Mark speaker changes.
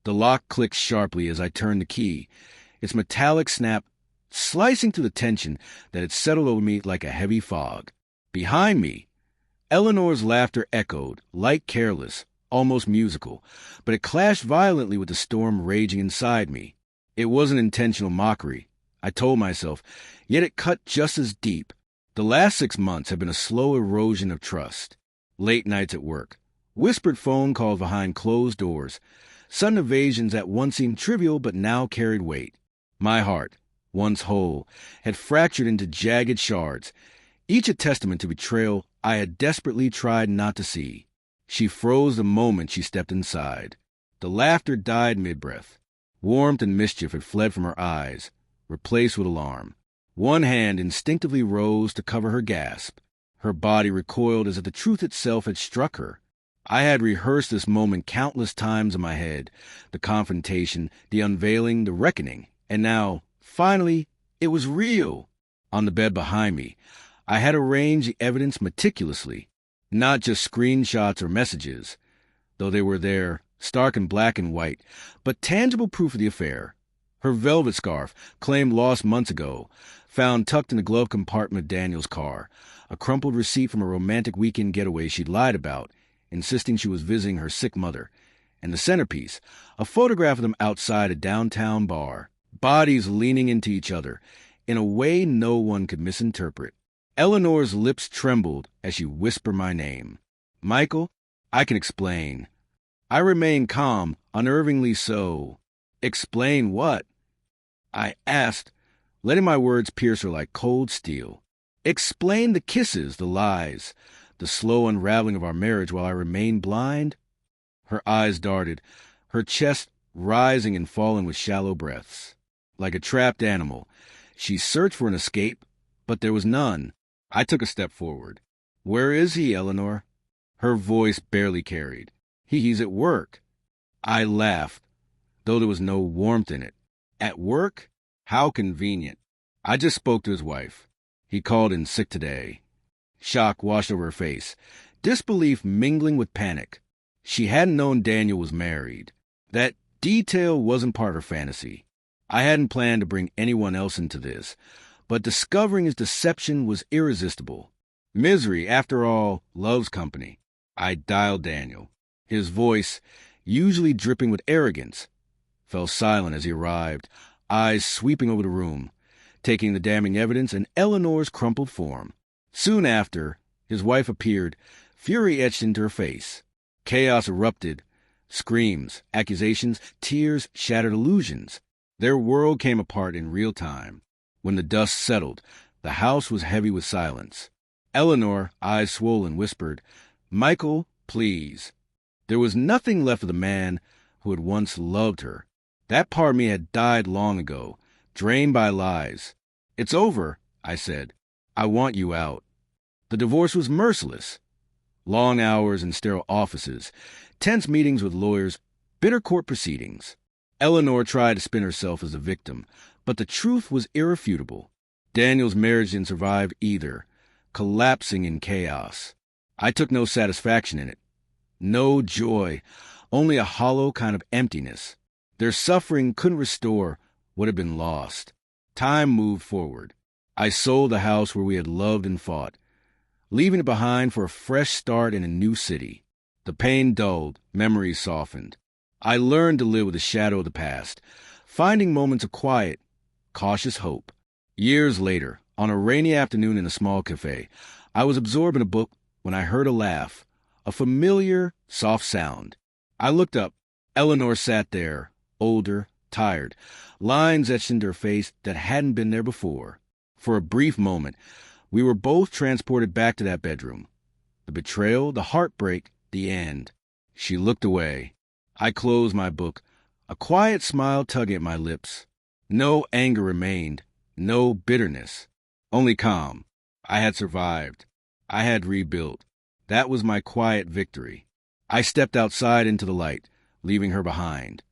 Speaker 1: The lock clicked sharply as I turned the key, its metallic snap slicing through the tension that had settled over me like a heavy fog. Behind me, Eleanor's laughter echoed, light, careless, almost musical, but it clashed violently with the storm raging inside me. It wasn't intentional mockery, I told myself, yet it cut just as deep. The last 6 months had been a slow erosion of trust. Late nights at work, whispered phone calls behind closed doors, sudden evasions that once seemed trivial but now carried weight. My heart, once whole, had fractured into jagged shards, each a testament to betrayal I had desperately tried not to see. She froze the moment she stepped inside. The laughter died mid-breath. Warmth and mischief had fled from her eyes, replaced with alarm. One hand instinctively rose to cover her gasp. Her body recoiled as if the truth itself had struck her. I had rehearsed this moment countless times in my head, the confrontation, the unveiling, the reckoning, and now, finally, it was real. On the bed behind me, I had arranged the evidence meticulously, not just screenshots or messages, though they were there, stark in black and white, but tangible proof of the affair. Her velvet scarf, claimed lost months ago, found tucked in the glove compartment of Daniel's car, a crumpled receipt from a romantic weekend getaway she'd lied about, insisting she was visiting her sick mother, and the centerpiece, a photograph of them outside a downtown bar, bodies leaning into each other, in a way no one could misinterpret. Eleanor's lips trembled as she whispered my name. Michael, I can explain. I remained calm, unnervingly so. Explain what? I asked, letting my words pierce her like cold steel. Explain the kisses, the lies, the slow unraveling of our marriage while I remained blind? Her eyes darted, her chest rising and falling with shallow breaths. Like a trapped animal, she searched for an escape, but there was none. I took a step forward. Where is he, Eleanor? Her voice barely carried. He's at work. I laughed, though there was no warmth in it. At work? How convenient. I just spoke to his wife. He called in sick today. Shock washed over her face, disbelief mingling with panic. She hadn't known Daniel was married. That detail wasn't part of her fantasy. I hadn't planned to bring anyone else into this, but discovering his deception was irresistible. Misery, after all, loves company. I dialed Daniel. His voice, usually dripping with arrogance, fell silent as he arrived, eyes sweeping over the room, taking the damning evidence in Eleanor's crumpled form. Soon after, his wife appeared, fury etched into her face. Chaos erupted. Screams, accusations, tears, shattered illusions. Their world came apart in real time. When the dust settled, the house was heavy with silence. Eleanor, eyes swollen, whispered, Michael, please. There was nothing left of the man who had once loved her. That part of me had died long ago, drained by lies. It's over, I said. I want you out. The divorce was merciless. Long hours in sterile offices, tense meetings with lawyers, bitter court proceedings. Eleanor tried to spin herself as a victim, but the truth was irrefutable. Daniel's marriage didn't survive either, collapsing in chaos. I took no satisfaction in it. No joy, only a hollow kind of emptiness. Their suffering couldn't restore what had been lost. Time moved forward. I sold the house where we had loved and fought, leaving it behind for a fresh start in a new city. The pain dulled, memories softened. I learned to live with the shadow of the past, finding moments of quiet, cautious hope. Years later, on a rainy afternoon in a small cafe, I was absorbed in a book when I heard a laugh, a familiar, soft sound. I looked up. Eleanor sat there, older, tired, lines etched into her face that hadn't been there before. For a brief moment, we were both transported back to that bedroom. The betrayal, the heartbreak, the end. She looked away. I closed my book, a quiet smile tugging at my lips. No anger remained, no bitterness, only calm. I had survived. I had rebuilt. That was my quiet victory. I stepped outside into the light, leaving her behind.